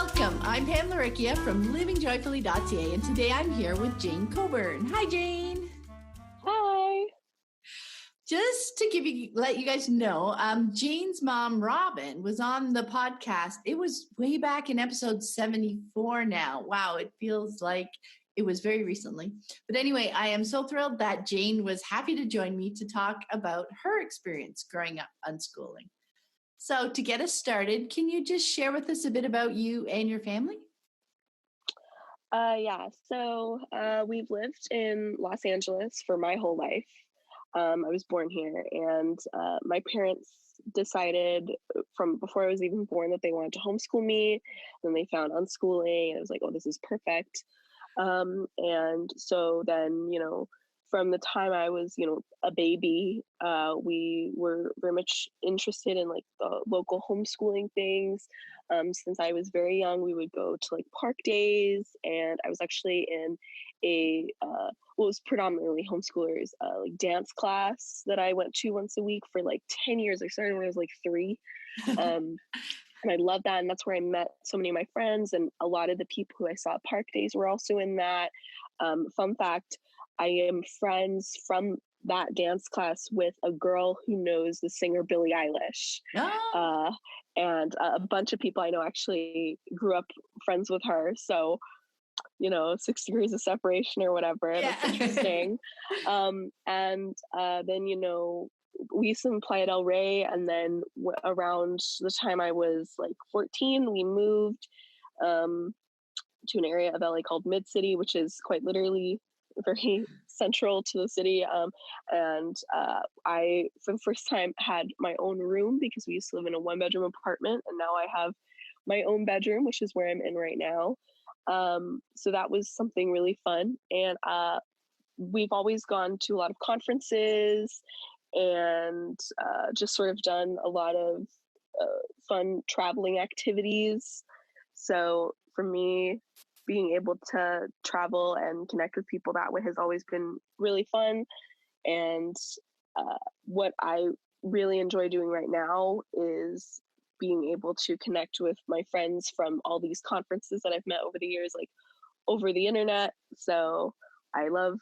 Welcome. I'm Pam Laricchia from livingjoyfully.ca, and today I'm here with Jayn Coburn. Hi, Jayn. Hi. Just to let you guys know, Jayn's mom, Robyn, was on the podcast. It was way back in episode 74 now. Wow, it feels like it was very recently. But anyway, I am so thrilled that Jayn was happy to join me to talk about her experience growing up unschooling. So to get us started, can you just share with us a bit about you and your family? So we've lived in Los Angeles for my whole life. I was born here, and my parents decided from before I was even born that they wanted to homeschool me. Then they found unschooling, and I was like, oh, this is perfect. And so then, from the time I was, a baby, we were very much interested in like the local homeschooling things. Since I was very young, we would go to like park days, and I was actually in it was predominantly homeschoolers, like dance class that I went to once a week for like 10 years. I started when I was like 3. And I love that. And that's where I met so many of my friends, and a lot of the people who I saw at park days were also in that. Fun fact, I am friends from that dance class with a girl who knows the singer Billie Eilish. Oh. And a bunch of people I know actually grew up friends with her. So, 6 degrees of separation or whatever. Yeah. That's interesting. Then, we used to play at El Rey, and then around the time I was like 14, we moved to an area of LA called Mid City, which is quite literally very central to the city. I, for the first time, had my own room because we used to live in a 1-bedroom apartment, and now I have my own bedroom, which is where I'm in right now. So that was something really fun. And we've always gone to a lot of conferences and just sort of done a lot of fun traveling activities. So for me, being able to travel and connect with people that way has always been really fun. And what I really enjoy doing right now is being able to connect with my friends from all these conferences that I've met over the years, like over the internet. So I love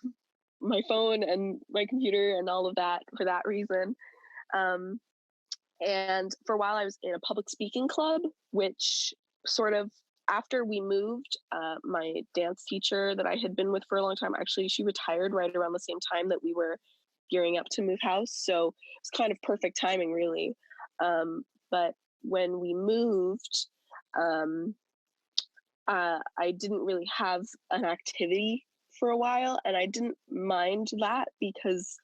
my phone and my computer and all of that for that reason. And for a while I was in a public speaking club, which sort of after we moved, my dance teacher that I had been with for a long time, actually, she retired right around the same time that we were gearing up to move house. So it's kind of perfect timing, really. But when we moved, I didn't really have an activity for a while, and I didn't mind that because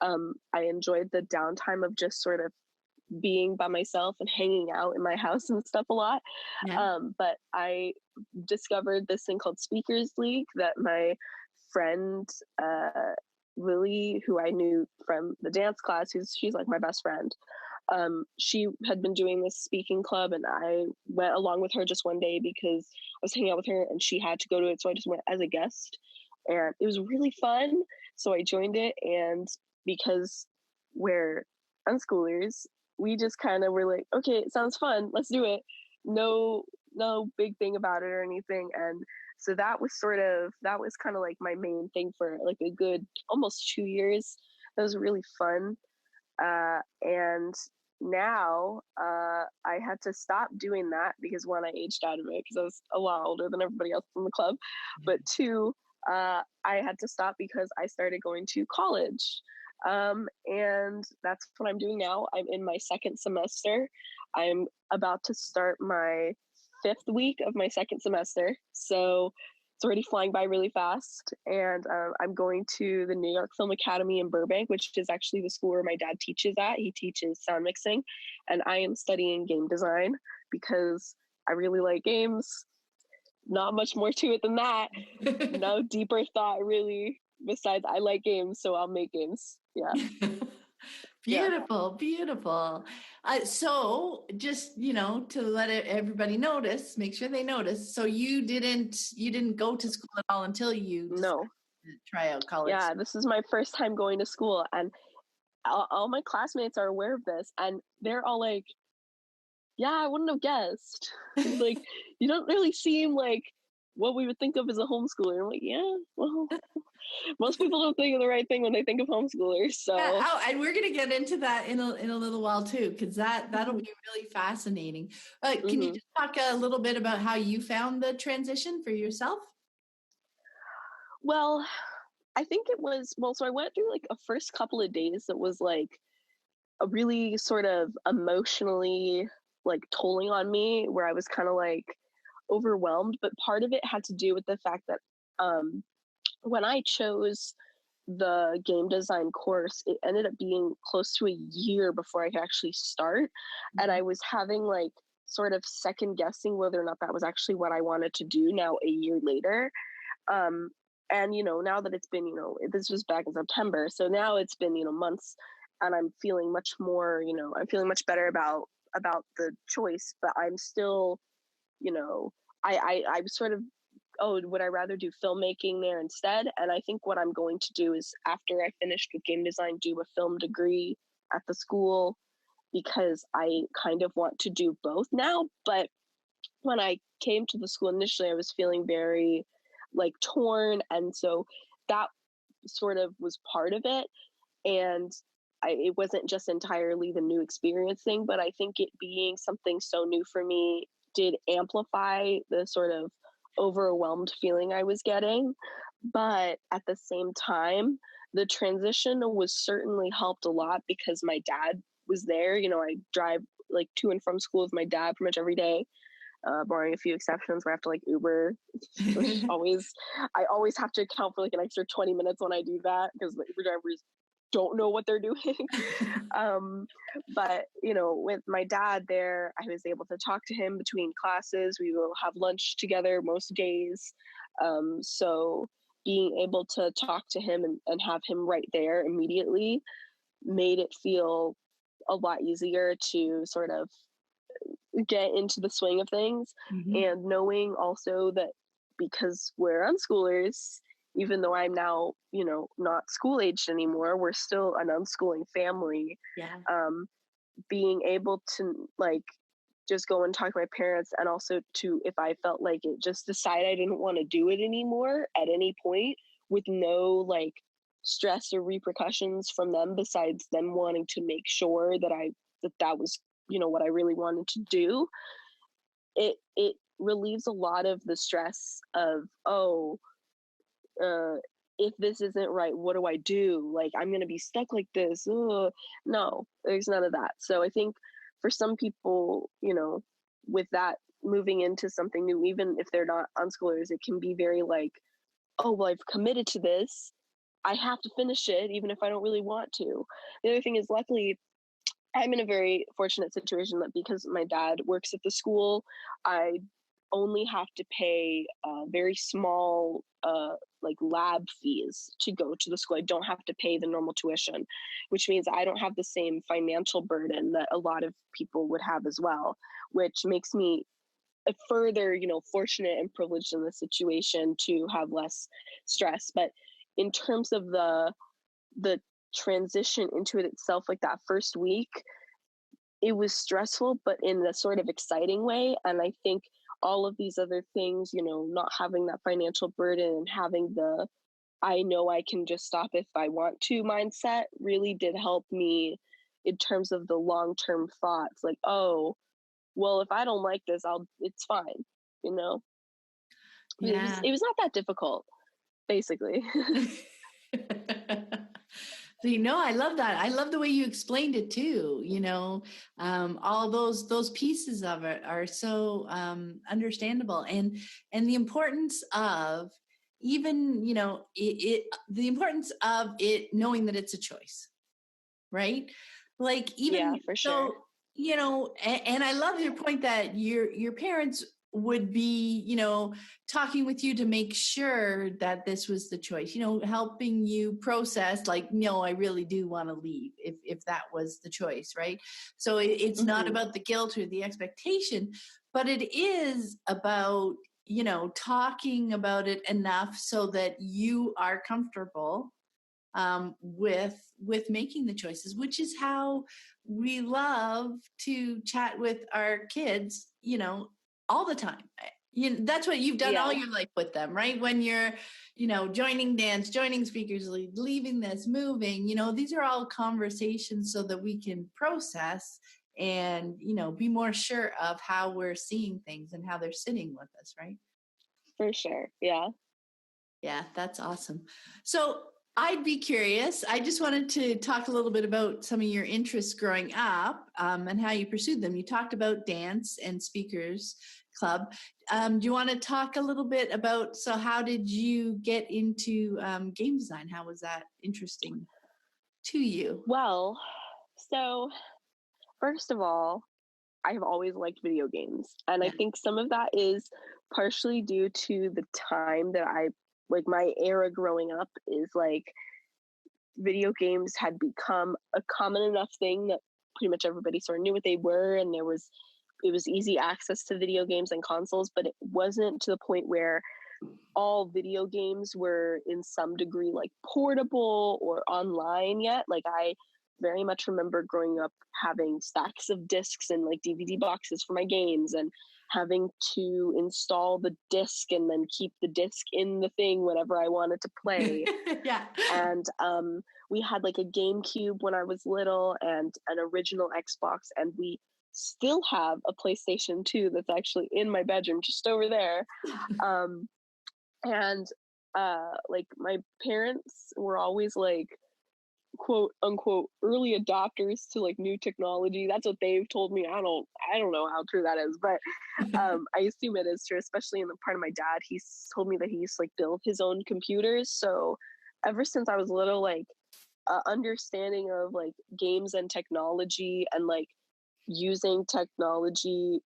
I enjoyed the downtime of just sort of being by myself and hanging out in my house and stuff a lot. Yeah. But I discovered this thing called Speakers League that my friend Lily, who I knew from the dance class, she's like my best friend. She had been doing this speaking club, and I went along with her just one day because I was hanging out with her and she had to go to it. So I just went as a guest, and it was really fun. So I joined it, and because we're unschoolers, we just kind of were like, okay, it sounds fun, let's do it. No big thing about it or anything. And so that was kind of like my main thing for like a good almost 2 years. That was really fun. And now I had to stop doing that because 1, I aged out of it because I was a lot older than everybody else in the club. But 2, I had to stop because I started going to college. And that's what I'm doing now. I'm in my 2nd semester. I'm about to start my 5th week of my 2nd semester. So it's already flying by really fast. And I'm going to the New York Film Academy in Burbank, which is actually the school where my dad teaches at. He teaches sound mixing. And I am studying game design because I really like games. Not much more to it than that. No deeper thought, really. Besides, I like games, so I'll make games. Yeah. Beautiful, yeah. Beautiful. So just, to let everybody notice, make sure they notice. So you didn't go to school at all until you try out college. Yeah, this is my first time going to school, and all my classmates are aware of this, and they're all like, Yeah, I wouldn't have guessed. Like, you don't really seem like what we would think of as a homeschooler. I'm like, yeah, well, most people don't think of the right thing when they think of homeschoolers. Yeah, So, oh, and we're going to get into that in a little while too, because that'll be really fascinating. Can you mm-hmm. just talk a little bit about how you found the transition for yourself? Well, I think it was, well, so I went through like a first couple of days that was like a really sort of emotionally like tolling on me, where I was kind of like overwhelmed. But part of it had to do with the fact that um, when I chose the game design course, it ended up being close to a year before I could actually start. And I was having like sort of second guessing whether or not that was actually what I wanted to do now a year later. Um, and, now that it's been, this was back in September. So now it's been, months, and I'm feeling much more, I'm feeling much better about the choice, but I'm still, I'm sort of, oh, would I rather do filmmaking there instead? And I think what I'm going to do is, after I finished with game design, do a film degree at the school, because I kind of want to do both now. But when I came to the school initially, I was feeling very like torn. And so that sort of was part of it. And it wasn't just entirely the new experience thing, but I think it being something so new for me did amplify the sort of overwhelmed feeling I was getting. But at the same time, the transition was certainly helped a lot because my dad was there. I drive like to and from school with my dad pretty much every day, barring a few exceptions where I have to like Uber, which I always have to account for like an extra 20 minutes when I do that, because the Uber drivers don't know what they're doing. But with my dad there, I was able to talk to him between classes. We will have lunch together most days. So being able to talk to him and have him right there immediately made it feel a lot easier to sort of get into the swing of things. Mm-hmm. And knowing also that because we're unschoolers, even though I'm now, not school aged anymore, we're still an unschooling family. Yeah. Being able to like just go and talk to my parents, and also to, if I felt like it, just decide I didn't want to do it anymore at any point, with no like stress or repercussions from them, besides them wanting to make sure that was what I really wanted to do. It relieves a lot of the stress of, oh, if this isn't right, what do I do? Like, I'm gonna be stuck like this. Ugh. No, there's none of that. So I think for some people, with that, moving into something new, even if they're not unschoolers, it can be very like, oh, well, I've committed to this, I have to finish it even if I don't really want to. The other thing is, luckily, I'm in a very fortunate situation that because my dad works at the school, I only have to pay very small like lab fees to go to the school. I don't have to pay the normal tuition, which means I don't have the same financial burden that a lot of people would have as well, which makes me a further, fortunate and privileged in the situation to have less stress. But in terms of the transition into it itself, like that first week, it was stressful, but in a sort of exciting way. And I think all of these other things, not having that financial burden and having the I know I can just stop if I want to mindset really did help me in terms of the long-term thoughts. Like, oh, well, if I don't like this, it's fine, you know? Yeah. It was not that difficult, basically. I love that. I love the way you explained it too. All those pieces of it are so understandable, and the importance of even the importance of it, knowing that it's a choice, right? Like, Yeah, even for sure. so, and I love your point that your parents would be, talking with you to make sure that this was the choice, helping you process, like, no, I really do want to leave, if that was the choice, right? So it's not Mm-hmm. about the guilt or the expectation, but it is about, talking about it enough so that you are comfortable with making the choices, which is how we love to chat with our kids, all the time. That's what you've done all your life with them, right? When you're, joining dance, joining speakers, leaving this, moving, these are all conversations so that we can process and, be more sure of how we're seeing things and how they're sitting with us, right? For sure. Yeah. Yeah, that's awesome. So I'd be curious. I just wanted to talk a little bit about some of your interests growing up and how you pursued them. You talked about dance and speakers club. Do you want to talk a little bit about, so how did you get into game design? How was that interesting to you? Well, so first of all, I have always liked video games. And I think some of that is partially due to the time that my era growing up is like video games had become a common enough thing that pretty much everybody sort of knew what they were, and it was easy access to video games and consoles, but it wasn't to the point where all video games were in some degree like portable or online yet. Like I very much remember growing up having stacks of discs and like DVD boxes for my games, and having to install the disc and then keep the disc in the thing whenever I wanted to play. Yeah. And we had like a GameCube when I was little and an original Xbox, and we still have a PlayStation 2 that's actually in my bedroom just over there. And like my parents were always like quote unquote early adopters to like new technology. That's what they've told me. I don't know how true that is, but I assume it is true, especially in the part of my dad. He's told me that he used to like build his own computers. So ever since I was little, like understanding of like games and technology and like using technology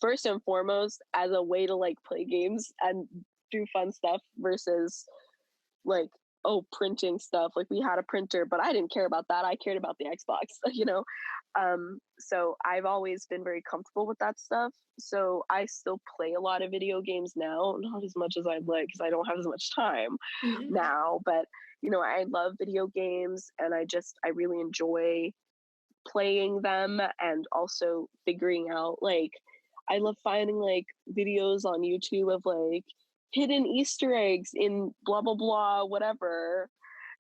first and foremost as a way to like play games and do fun stuff versus like printing stuff. Like we had a printer, but I didn't care about that. I cared about the Xbox. So I've always been very comfortable with that stuff. So I still play a lot of video games now, not as much as I'd like because I don't have as much time now, but I love video games, and I really enjoy playing them, and also figuring out like I love finding like videos on YouTube of like hidden Easter eggs in blah blah blah whatever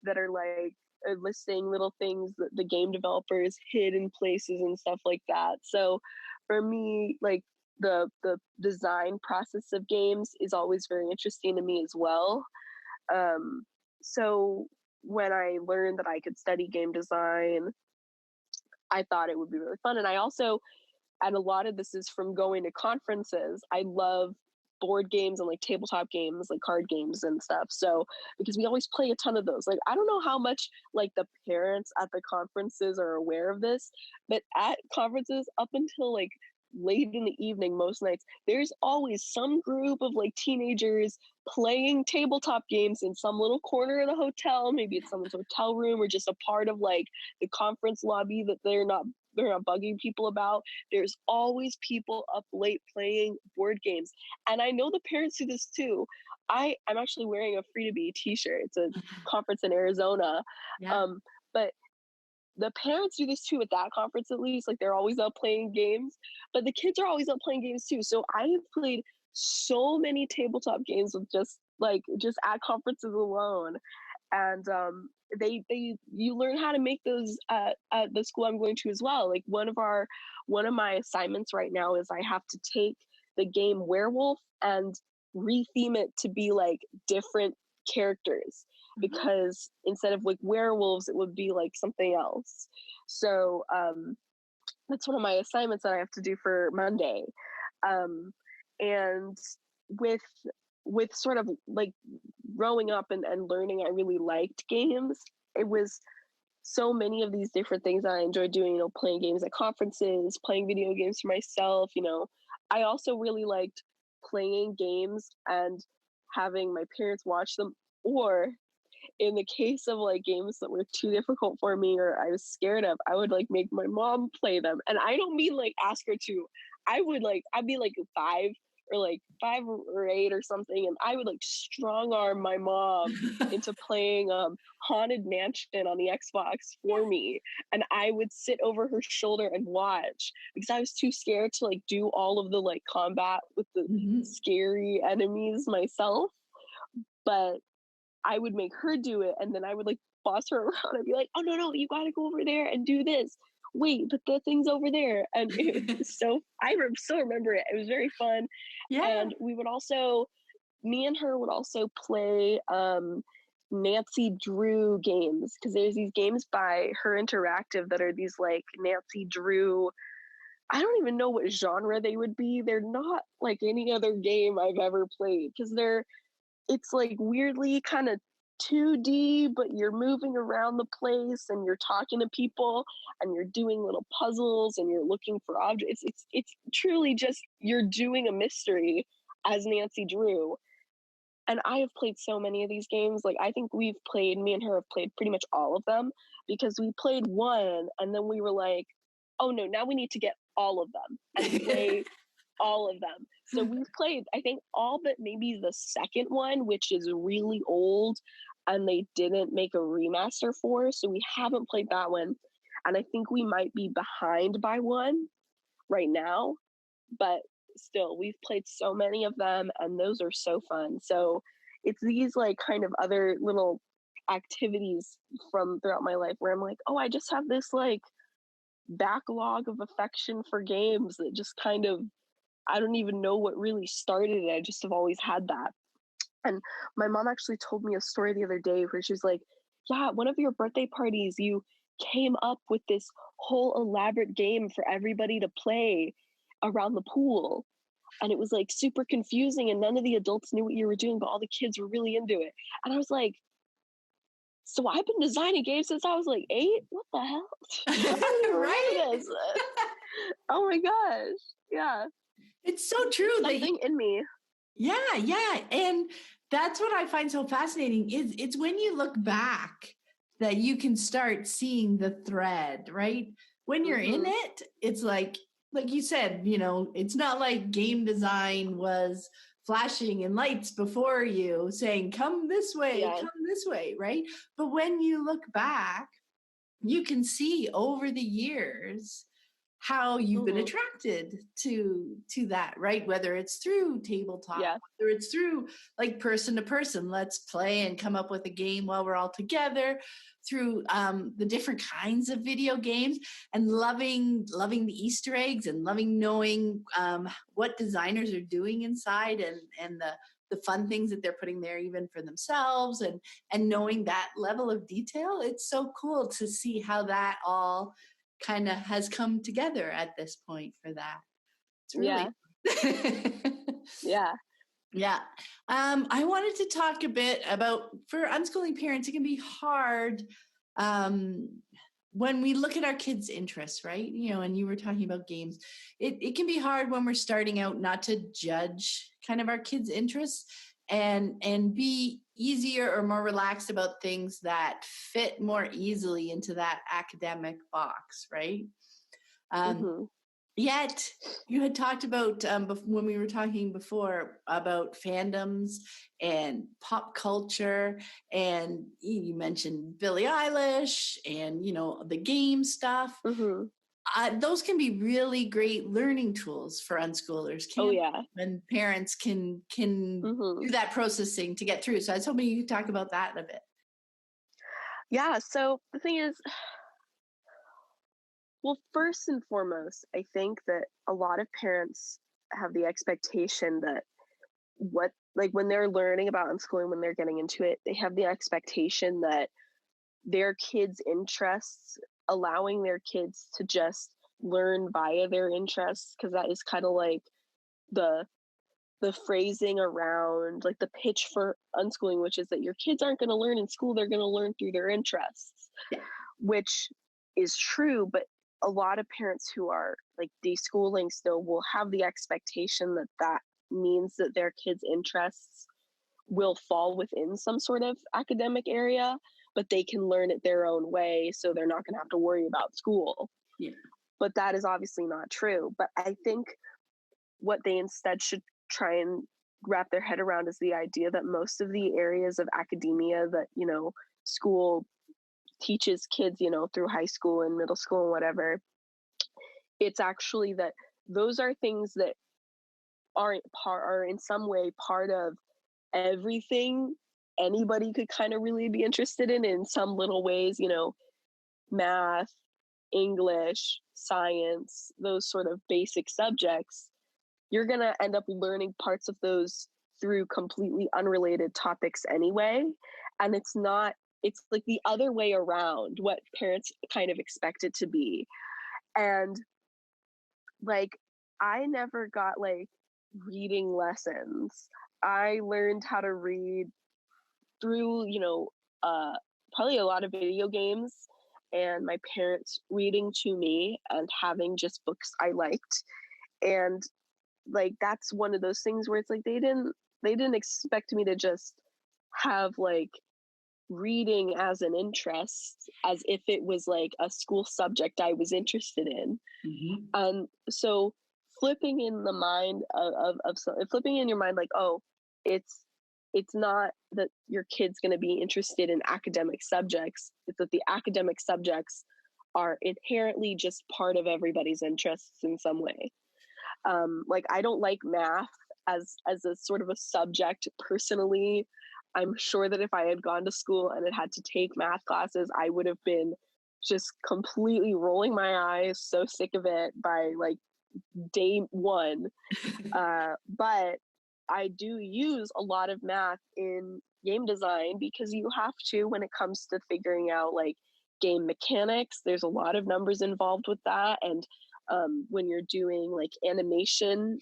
that are like listing little things that the game developers hid in places and stuff like that. So for me, like the design process of games is always very interesting to me as well. So when I learned that I could study game design, I thought it would be really fun. And a lot of this is from going to conferences. I love board games and like tabletop games, like card games and stuff. So because we always play a ton of those. Like I don't know how much like the parents at the conferences are aware of this, but at conferences up until like late in the evening most nights, there's always some group of like teenagers playing tabletop games in some little corner of the hotel. Maybe it's someone's hotel room or just a part of like the conference lobby that they're not bugging people about. There's always people up late playing board games. And I know the parents do this too. I'm actually wearing a Free to Be t-shirt. It's a conference in Arizona. Yeah. But the parents do this too at that conference, at least. Like they're always up playing games, but the kids are always up playing games too. So I have played so many tabletop games with just at conferences alone. And you learn how to make those at the school I'm going to as well. Like one of my assignments right now is I have to take the game Werewolf and retheme it to be like different characters, because instead of like werewolves it would be like something else. So that's one of my assignments that I have to do for Monday. And with sort of like growing up and learning, I really liked games. It was so many of these different things that I enjoyed doing, playing games at conferences, playing video games for myself. I also really liked playing games and having my parents watch them, or in the case of like games that were too difficult for me or I was scared of, I would like make my mom play them. And I don't mean like ask her to. I'd be like 5 or like 5 or 8 or something, and I would like strong arm my mom into playing Haunted Mansion on the Xbox for me, and I would sit over her shoulder and watch because I was too scared to like do all of the like combat with the scary enemies myself. But I would make her do it, and then I would like boss her around and be like, "Oh no, you got to go over there and do this. Wait, but the thing's over there." And it was still remember it. It was very fun. Yeah. And we would also, me and her would also play Nancy Drew games, because there's these games by Her Interactive that are these like Nancy Drew. I don't even know what genre they would be. They're not like any other game I've ever played, because it's like weirdly kind of 2D, but you're moving around the place and you're talking to people and you're doing little puzzles and you're looking for objects. It's truly just you're doing a mystery as Nancy Drew. And I have played so many of these games. Like, I think me and her have played pretty much all of them, because we played one and then we were like, oh no, now we need to get all of them and play all of them. So we've played, I think, all but maybe the second one, which is really old and they didn't make a remaster for. So we haven't played that one. And I think we might be behind by one right now. But still, we've played so many of them and those are so fun. So it's these like kind of other little activities from throughout my life where I'm like, oh, I just have this like backlog of affection for games that just kind of, I don't even know what really started it. I just have always had that. And my mom actually told me a story the other day where she's like, yeah, at one of your birthday parties, you came up with this whole elaborate game for everybody to play around the pool. And it was like super confusing and none of the adults knew what you were doing, but all the kids were really into it. And I was like, so I've been designing games since I was like 8? What the hell? I don't even remember this. Oh my gosh. Yeah. It's so true. Something in me. Yeah. And that's what I find so fascinating is it's when you look back that you can start seeing the thread, right? When you're in it, it's like you said, you know, it's not like game design was flashing and lights before you saying, come this way, right? But when you look back, you can see over the years how you've been attracted to that, right? Whether it's through tabletop, whether it's through like person to person, let's play and come up with a game while we're all together, through the different kinds of video games, and loving the Easter eggs and loving knowing what designers are doing inside and the fun things that they're putting there even for themselves, and knowing that level of detail. It's so cool to see how that all kind of has come together at this point for that. It's really yeah. I wanted to talk a bit about, for unschooling parents, it can be hard when we look at our kids' interests, right? You know, and you were talking about games. It can be hard when we're starting out not to judge kind of our kids' interests and be easier or more relaxed about things that fit more easily into that academic box, right? Yet you had talked about when we were talking before about fandoms and pop culture, and you mentioned Billie Eilish and, you know, the game stuff. Those can be really great learning tools for unschoolers. When parents can do that processing to get through. So I was hoping you could talk about that a bit. Yeah. So the thing is, well, first and foremost, I think that a lot of parents have the expectation that when they're learning about unschooling, when they're getting into it, they have the expectation that their kids' interests, allowing their kids to just learn via their interests, because that is kind of like the phrasing around like the pitch for unschooling, which is that your kids aren't going to learn in school, they're going to learn through their interests, which is true. But a lot of parents who are like deschooling still will have the expectation that means that their kids' interests will fall within some sort of academic area, but they can learn it their own way, so they're not going to have to worry about school. But that is obviously not true. But I think what they instead should try and wrap their head around is the idea that most of the areas of academia that, you know, school teaches kids, you know, through high school and middle school and whatever, it's actually that those are things that are in some way part of everything anybody could kind of really be interested in some little ways, you know, math, English, science, those sort of basic subjects. You're going to end up learning parts of those through completely unrelated topics anyway. And it's like the other way around what parents kind of expect it to be. And like, I never got like reading lessons. I learned how to read through, you know, probably a lot of video games and my parents reading to me and having just books I liked. And like, that's one of those things where it's like they didn't expect me to just have like reading as an interest, as if it was like a school subject I was interested in. So flipping in the mind flipping in your mind, like, oh, it's not that your kid's going to be interested in academic subjects. It's that the academic subjects are inherently just part of everybody's interests in some way. Like, I don't like math as a sort of a subject personally. I'm sure that if I had gone to school and had to take math classes, I would have been just completely rolling my eyes, so sick of it by like day one. But I do use a lot of math in game design because you have to when it comes to figuring out like game mechanics. There's a lot of numbers involved with that. And when you're doing like animation,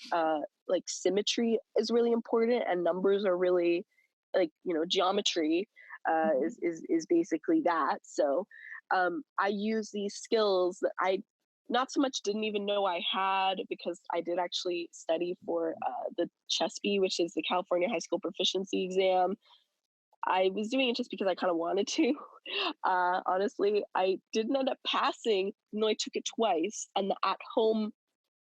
like symmetry is really important, and numbers are really like, you know, geometry is basically that. So I use these skills that I not so much didn't even know I had, because I did actually study for the CHESP, which is the California High School Proficiency Exam. I was doing it just because I kind of wanted to. Honestly, I didn't end up passing, no, I took it twice. And the at-home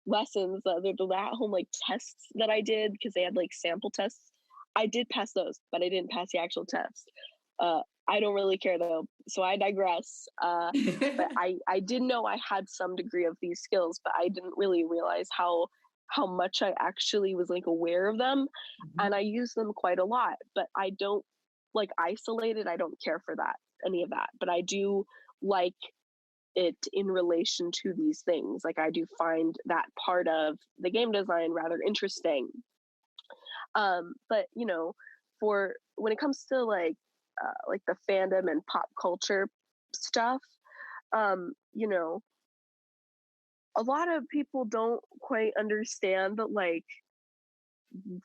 lessons, the at-home like tests that I did, because they had like sample tests, I did pass those, but I didn't pass the actual test. I don't really care though, so I digress. But I did know I had some degree of these skills, but I didn't really realize how much I actually was like aware of them, and I use them quite a lot. But I don't like isolated. I don't care for that, any of that. But I do like it in relation to these things. Like, I do find that part of the game design rather interesting. But you know, for when it comes to like the fandom and pop culture stuff, you know, a lot of people don't quite understand that like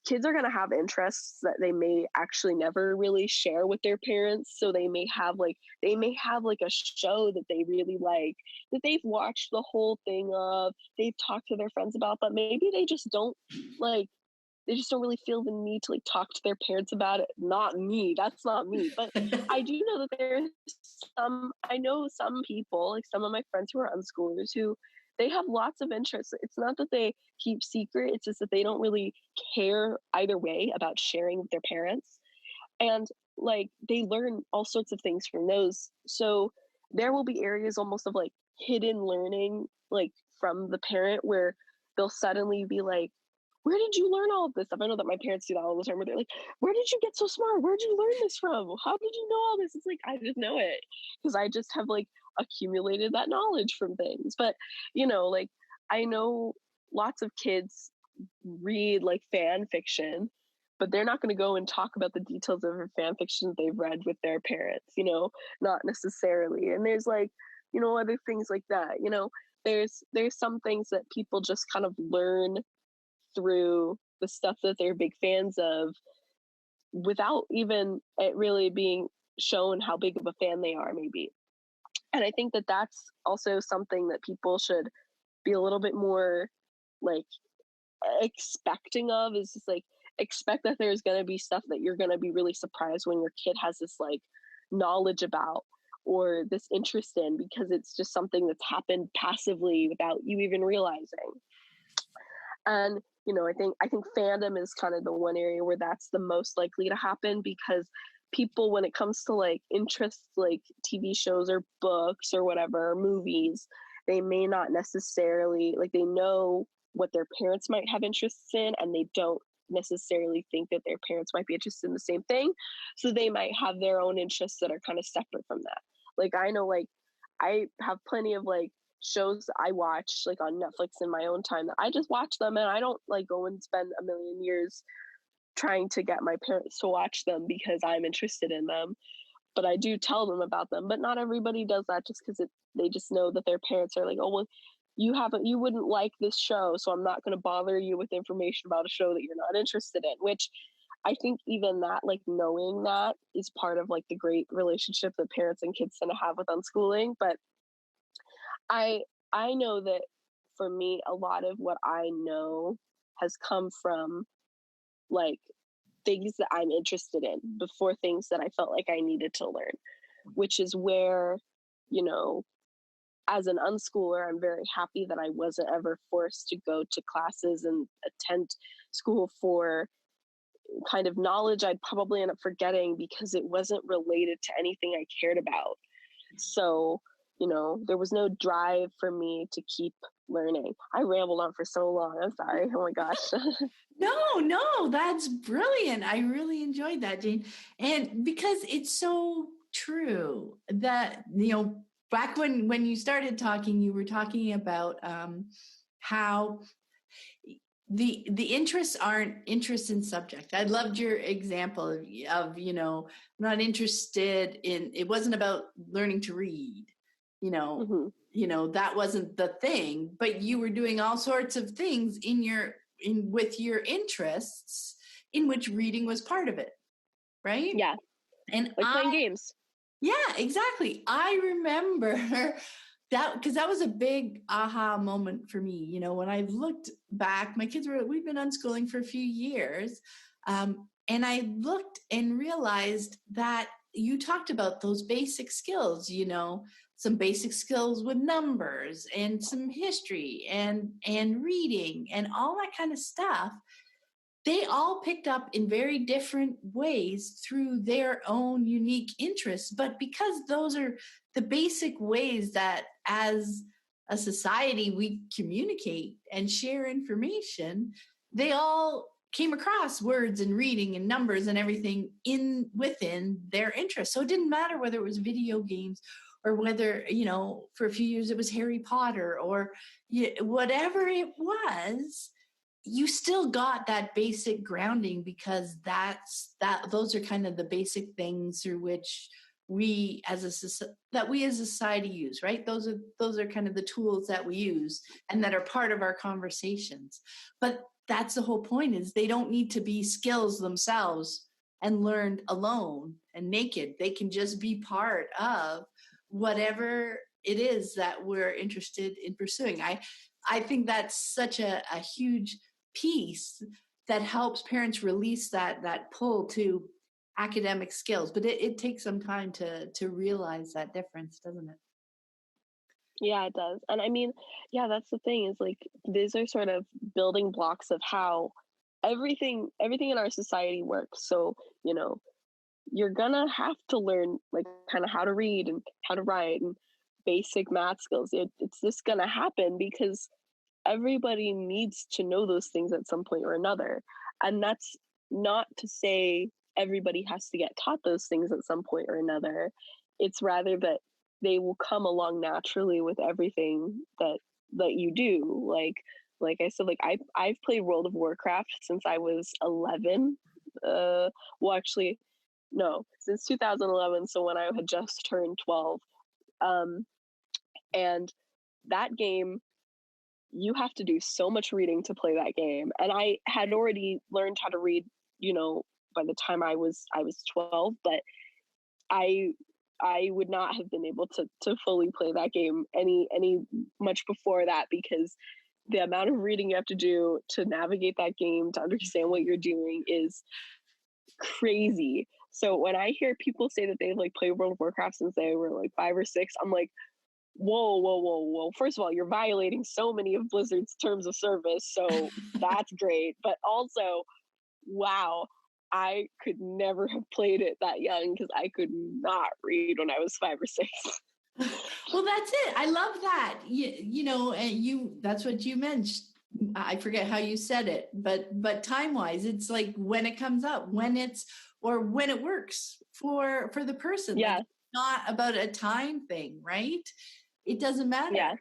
kids are going to have interests that they may actually never really share with their parents. So they may have like a show that they really like, that they've watched the whole thing of, they've talked to their friends about, but maybe they just don't really feel the need to like talk to their parents about it. Not me. That's not me. But I do know that I know some people, like some of my friends who are unschoolers, who they have lots of interests. It's not that they keep secret. It's just that they don't really care either way about sharing with their parents. And like, they learn all sorts of things from those. So there will be areas almost of like hidden learning, like from the parent, where they'll suddenly be like, where did you learn all of this stuff? I know that my parents do that all the time, where they're like, where did you get so smart? Where did you learn this from? How did you know all this? It's like, I just know it because I just have like accumulated that knowledge from things. But, you know, like, I know lots of kids read like fan fiction, but they're not going to go and talk about the details of a fan fiction they've read with their parents, you know, not necessarily. And there's like, you know, other things like that, you know, there's some things that people just kind of learn through the stuff that they're big fans of, without even it really being shown how big of a fan they are, maybe. And I think that that's also something that people should be a little bit more like expecting of, is just like, expect that there's going to be stuff that you're going to be really surprised when your kid has this like knowledge about or this interest in, because it's just something that's happened passively without you even realizing. And I think fandom is kind of the one area where that's the most likely to happen, because people, when it comes to like interests like TV shows or books or whatever, movies, they may not necessarily, like, they know what their parents might have interests in, and they don't necessarily think that their parents might be interested in the same thing. So they might have their own interests that are kind of separate from that. Like, I know, like, I have plenty of like shows I watch like on Netflix in my own time that I just watch them, and I don't like go and spend a million years trying to get my parents to watch them because I'm interested in them. But I do tell them about them. But not everybody does that just because they just know that their parents are like, oh, well, you wouldn't like this show, so I'm not going to bother you with information about a show that you're not interested in. Which I think even that, like, knowing that is part of like the great relationship that parents and kids tend to have with unschooling. But I I know that for me, a lot of what I know has come from like things that I'm interested in before things that I felt like I needed to learn, which is where, you know, as an unschooler, I'm very happy that I wasn't ever forced to go to classes and attend school for kind of knowledge I'd probably end up forgetting because it wasn't related to anything I cared about. So, there was no drive for me to keep learning. I rambled on for so long. I'm sorry. Oh my gosh. No, that's brilliant. I really enjoyed that, Jayn. And because it's so true that, back when you started talking, you were talking about how the interests aren't interests in subject. I loved your example of not interested in, it wasn't about learning to read, that wasn't the thing, but you were doing all sorts of things with your interests, in which reading was part of it, right? Yeah. And like playing games. Yeah, exactly. I remember that because that was a big aha moment for me. When I looked back, we've been unschooling for a few years. And I looked and realized that you talked about those basic skills, some basic skills with numbers and some history and reading and all that kind of stuff. They all picked up in very different ways through their own unique interests. But because those are the basic ways that as a society we communicate and share information, they all came across words and reading and numbers and everything within their interests. So it didn't matter whether it was video games or whether, for a few years it was Harry Potter or whatever it was, you still got that basic grounding because those are kind of the basic things through which we as a society use, right? Those are kind of the tools that we use and that are part of our conversations. But that's the whole point, is they don't need to be skills themselves and learned alone and naked. They can just be part of whatever it is that we're interested in pursuing. I think that's such a huge piece that helps parents release that pull to academic skills. But it takes some time to realize that difference, doesn't it? Yeah, it does. And I mean, yeah, that's the thing, is like these are sort of building blocks of how everything in our society works. So, you're gonna have to learn like kind of how to read and how to write and basic math skills. It's just gonna happen because everybody needs to know those things at some point or another. And that's not to say everybody has to get taught those things at some point or another. It's rather that they will come along naturally with everything that you do. Like I said, like I've played World of Warcraft since I was 11. Well, actually, no, since 2011. So when I had just turned 12. And that game, you have to do so much reading to play that game. And I had already learned how to read, by the time I was 12, but I would not have been able to fully play that game any much before that, because the amount of reading you have to do to navigate that game, to understand what you're doing, is crazy. So when I hear people say that they've like played World of Warcraft since they were like 5 or 6, I'm like, whoa. First of all, you're violating so many of Blizzard's terms of service, so that's great. But also, wow, I could never have played it that young because I could not read when I was 5 or 6. Well, that's it. I love that. You know, and that's what you mentioned. I forget how you said it, but time-wise, it's like when it comes up, when it works for the person. Yeah. Like, it's not about a time thing, right? It doesn't matter. Yeah.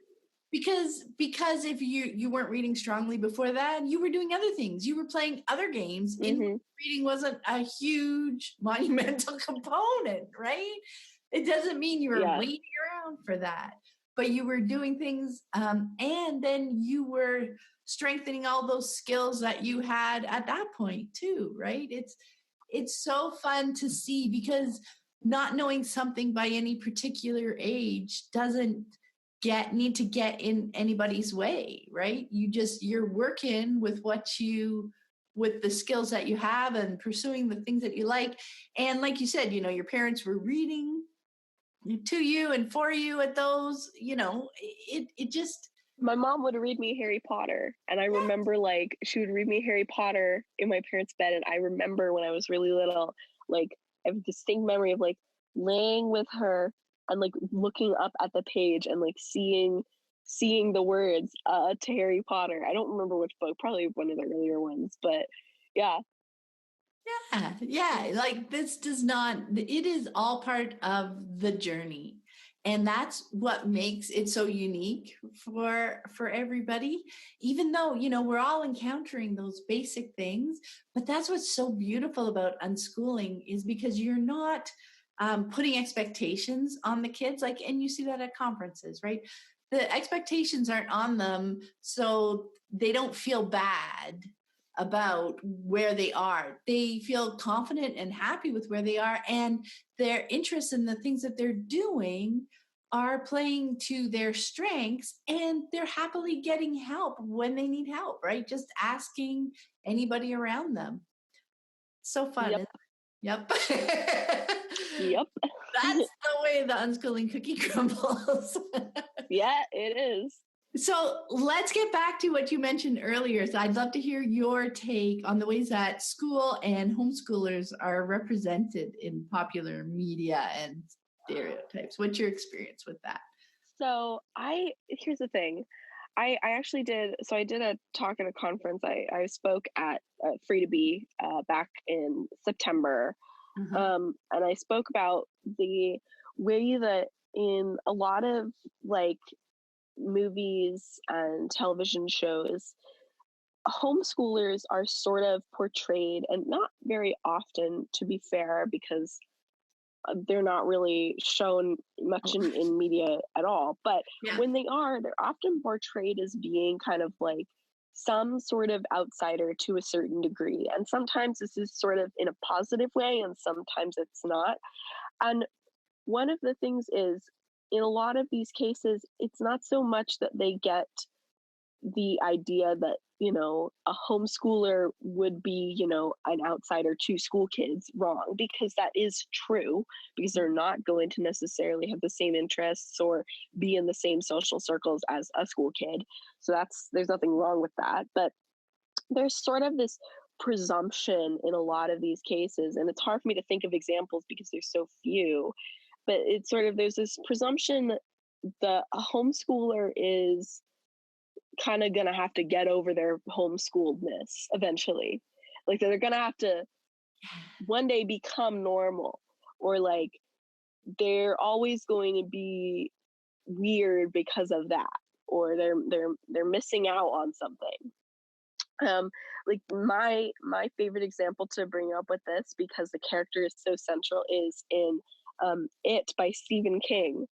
Because if you weren't reading strongly before that, you were doing other things. You were playing other games. In reading wasn't a huge monumental component, right? It doesn't mean you were waiting around for that, but you were doing things, and then you were strengthening all those skills that you had at that point too, right? It's so fun to see, because not knowing something by any particular age doesn't need to get in anybody's way, right? You're working with with the skills that you have and pursuing the things that you like. And like you said, you know, your parents were reading to you and for you at those, you know, it just. My mom would read me Harry Potter, and I remember, like, she would read me Harry Potter in my parents' bed, and I remember when I was really little, like, I have a distinct memory of, like, laying with her and, like, looking up at the page and, like, seeing the words to Harry Potter. I don't remember which book, probably one of the earlier ones, but yeah. Yeah, like, it is all part of the journey. And that's what makes it so unique for everybody, even though, you know, we're all encountering those basic things. But that's what's so beautiful about unschooling, is because you're not putting expectations on the kids, like, and you see that at conferences, right? The expectations aren't on them, so they don't feel bad about where they are. They feel confident and happy with where they are, and their interest in the things that they're doing are playing to their strengths, and they're happily getting help when they need help, right? Just asking anybody around them. So fun. Yep. Yep. That's the way the unschooling cookie crumbles. Yeah, it is. So let's get back to what you mentioned earlier. So I'd love to hear your take on the ways that school and homeschoolers are represented in popular media and stereotypes. What's your experience with that? So here's the thing. I actually did a talk at a conference. I spoke at Free to Be back in September. And I spoke about the way that in a lot of, like, movies and television shows, homeschoolers are sort of portrayed, and not very often, to be fair, because they're not really shown much in media at all. But when they are, they're often portrayed as being kind of like some sort of outsider to a certain degree. And sometimes this is sort of in a positive way, and sometimes it's not. And one of the things is, in a lot of these cases, it's not so much that they get the idea that, you know, a homeschooler would be, you know, an outsider to school kids wrong, because that is true, because they're not going to necessarily have the same interests or be in the same social circles as a school kid. So there's nothing wrong with that. But there's sort of this presumption in a lot of these cases, and it's hard for me to think of examples because there's so few, but it's sort of, there's this presumption that a homeschooler is kind of gonna have to get over their homeschooledness eventually. Like, they're gonna have to one day become normal, or like they're always going to be weird because of that, or they're missing out on something. Like, my favorite example to bring up with this, because the character is so central, is in It by Stephen King.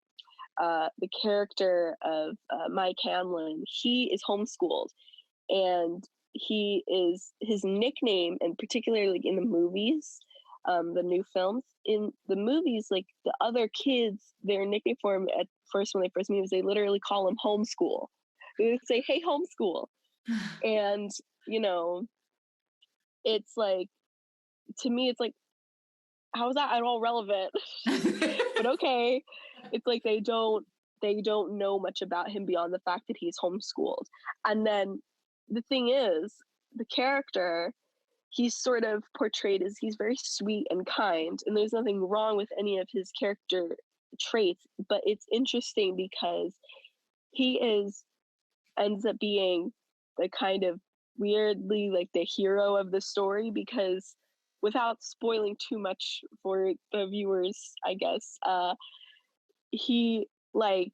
The character of Mike Hanlon, he is homeschooled, and his nickname, and particularly in the movies, the new films, in the movies, like, the other kids, their nickname for him at first, when they first meet him, they literally call him Homeschool. They would say, "Hey, Homeschool." And, you know, it's like, to me, it's like, how is that at all relevant? But okay, it's like they don't they don't know much about him beyond the fact that he's homeschooled. And then the thing is, the character, he's sort of portrayed as he's very sweet and kind, and there's nothing wrong with any of his character traits, but it's interesting because he ends up being the kind of weirdly like the hero of the story, because without spoiling too much for the viewers, I guess, he like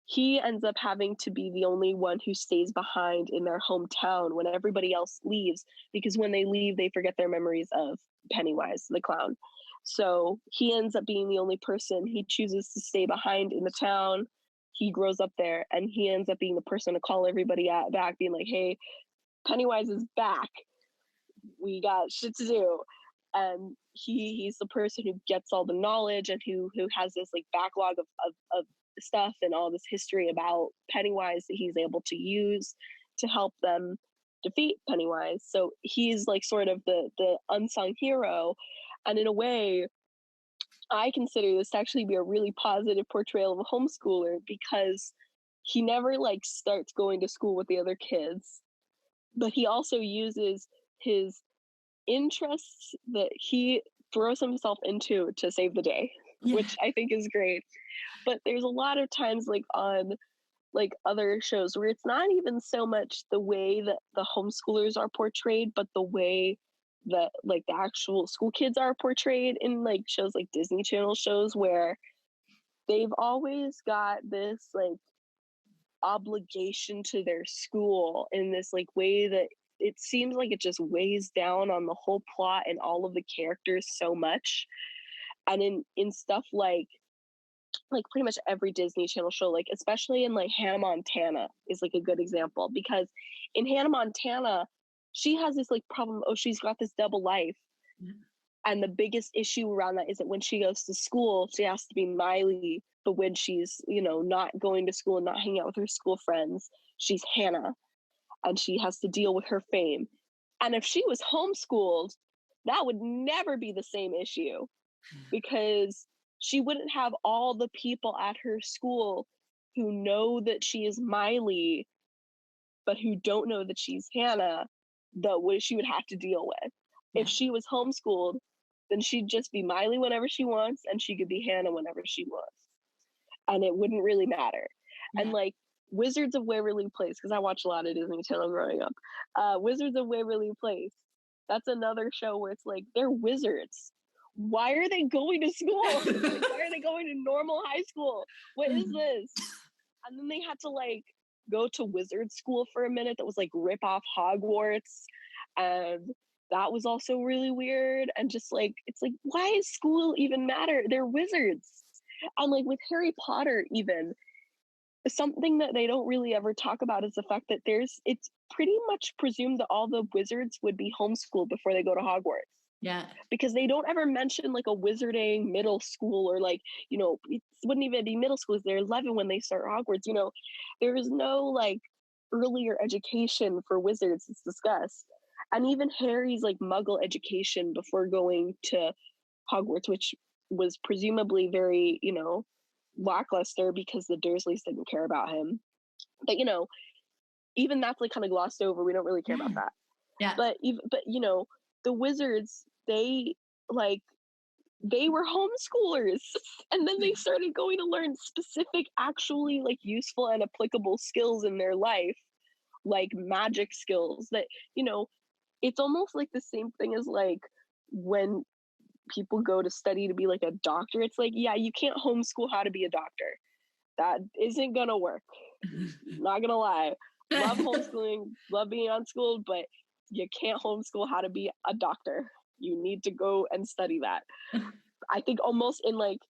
he ends up having to be the only one who stays behind in their hometown when everybody else leaves, because when they leave, they forget their memories of Pennywise, the clown. So he ends up being the only person. He chooses to stay behind in the town. He grows up there, and he ends up being the person to call everybody back, being like, hey, Pennywise is back. We got shit to do. And he's the person who gets all the knowledge and who has this like backlog of stuff and all this history about Pennywise that he's able to use to help them defeat Pennywise. So he's like sort of the unsung hero. And in a way, I consider this to actually be a really positive portrayal of a homeschooler, because he never like starts going to school with the other kids, but he also uses his interests that he throws himself into to save the day, which I think is great. But there's a lot of times like on like other shows where it's not even so much the way that the homeschoolers are portrayed, but the way that like the actual school kids are portrayed in like shows like Disney Channel shows, where they've always got this like obligation to their school in this like way that it seems like it just weighs down on the whole plot and all of the characters so much. And in stuff like pretty much every Disney Channel show, like especially in like Hannah Montana is like a good example, because in Hannah Montana, she has this like problem. Oh, she's got this double life. Yeah. And the biggest issue around that is that when she goes to school, she has to be Miley. But when she's, not going to school and not hanging out with her school friends, she's Hannah. And she has to deal with her fame. And if she was homeschooled, that would never be the same issue, because she wouldn't have all the people at her school who know that she is Miley, but who don't know that she's Hannah, that she would have to deal with. Yeah. If she was homeschooled, then she'd just be Miley whenever she wants, and she could be Hannah whenever she wants. And it wouldn't really matter. Yeah. And like Wizards of Waverly Place, because I watched a lot of Disney Channel growing up. Wizards of Waverly Place, that's another show where it's like, they're wizards. Why are they going to school? Like, why are they going to normal high school? What is this? And then they had to like go to wizard school for a minute that was like rip off Hogwarts, and that was also really weird. And just like, it's like, why does school even matter? They're wizards. And like with Harry Potter, even something that they don't really ever talk about is the fact that it's pretty much presumed that all the wizards would be homeschooled before they go to Hogwarts. Yeah. Because they don't ever mention like a wizarding middle school, or like, it wouldn't even be middle school. They're 11 when they start Hogwarts. There is no like earlier education for wizards that's discussed. And even Harry's like muggle education before going to Hogwarts, which was presumably very, lackluster because the Dursleys didn't care about him. But, even that's like kind of glossed over. We don't really care about that. Yeah. But the wizards, they were homeschoolers, and then they started going to learn specific, actually like useful and applicable skills in their life, like magic skills that, it's almost like the same thing as like when people go to study to be like a doctor. It's like, yeah, you can't homeschool how to be a doctor. That isn't gonna work. Not gonna lie. Love homeschooling, love being unschooled, but you can't homeschool how to be a doctor. You need to go and study that. I think almost in like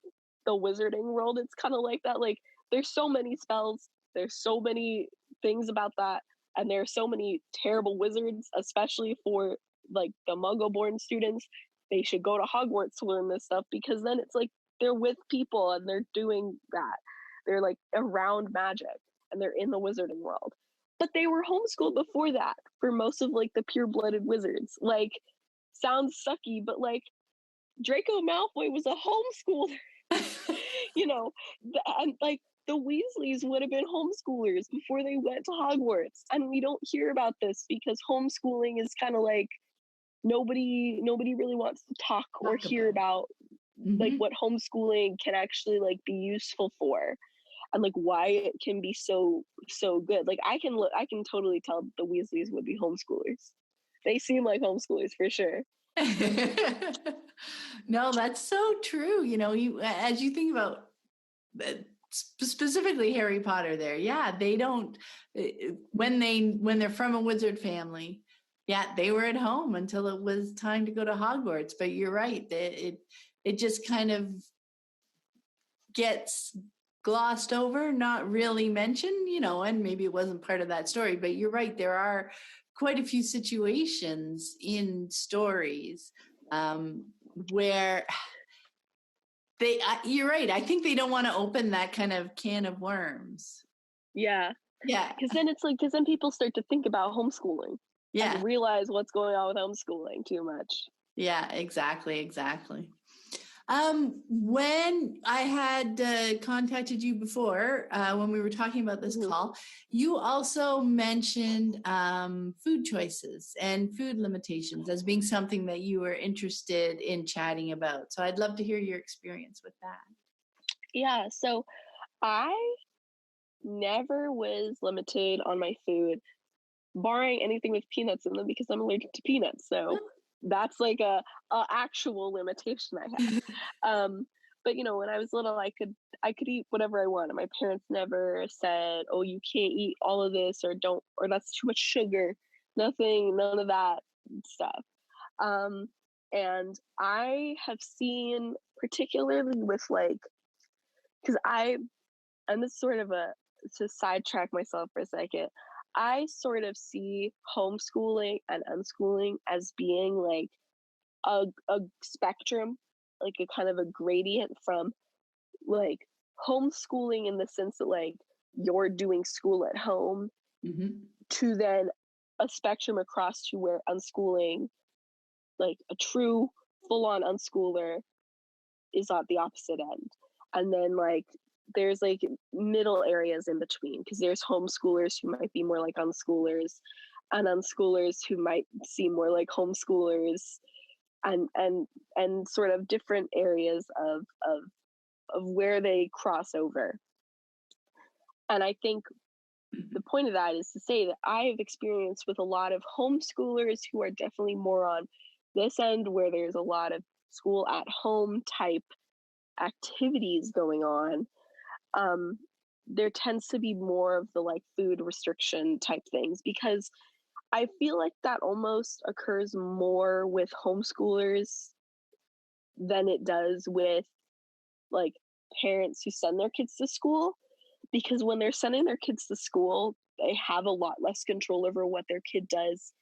the wizarding world, it's kind of like that. Like there's so many spells, there's so many things about that, and there are so many terrible wizards, especially for like the Muggle-born students. They should go to Hogwarts to learn this stuff, because then it's like they're with people and they're doing that. They're like around magic and they're in the wizarding world. But they were homeschooled before that for most of like the pure-blooded wizards. Like, sounds sucky, but like Draco Malfoy was a homeschooler. And like the Weasleys would have been homeschoolers before they went to Hogwarts. And we don't hear about this because homeschooling is kind of like nobody really wants to talk or hear about like what homeschooling can actually like be useful for, and like why it can be so good. Like I can totally tell the Weasleys would be homeschoolers. They seem like homeschoolers for sure. No, that's so true. You know, as you think about specifically Harry Potter there, yeah, they don't, when they're from a wizard family, yeah, they were at home until it was time to go to Hogwarts. But you're right, it just kind of gets glossed over, not really mentioned, you know, and maybe it wasn't part of that story, but you're right, there are quite a few situations in stories where you're right, I think they don't want to open that kind of can of worms. Yeah, because then it's like, because then people start to think about homeschooling and realize what's going on with homeschooling too much. Yeah, exactly. When I had contacted you before, when we were talking about this call, you also mentioned food choices and food limitations as being something that you were interested in chatting about. So I'd love to hear your experience with that. Yeah, so I never was limited on my food, barring anything with peanuts in them, because I'm allergic to peanuts. So that's like a actual limitation I have. But you know, when I was little, I could eat whatever I wanted. My parents never said, "Oh, you can't eat all of this," or "Don't," or "That's too much sugar." None of that stuff. And I have seen, particularly with like, because and this is sort of to sidetrack myself for a second, I sort of see homeschooling and unschooling as being like a spectrum, like a kind of a gradient from like homeschooling in the sense that like you're doing school at home to then a spectrum across to where unschooling, like a true full-on unschooler, is at the opposite end. And then like there's like middle areas in between, because there's homeschoolers who might be more like unschoolers, and unschoolers who might seem more like homeschoolers, and sort of different areas of where they cross over. And I think the point of that is to say that I have experience with a lot of homeschoolers who are definitely more on this end, where there's a lot of school at home type activities going on. There tends to be more of the like food restriction type things, because I feel like that almost occurs more with homeschoolers than it does with like parents who send their kids to school, because when they're sending their kids to school, they have a lot less control over what their kid does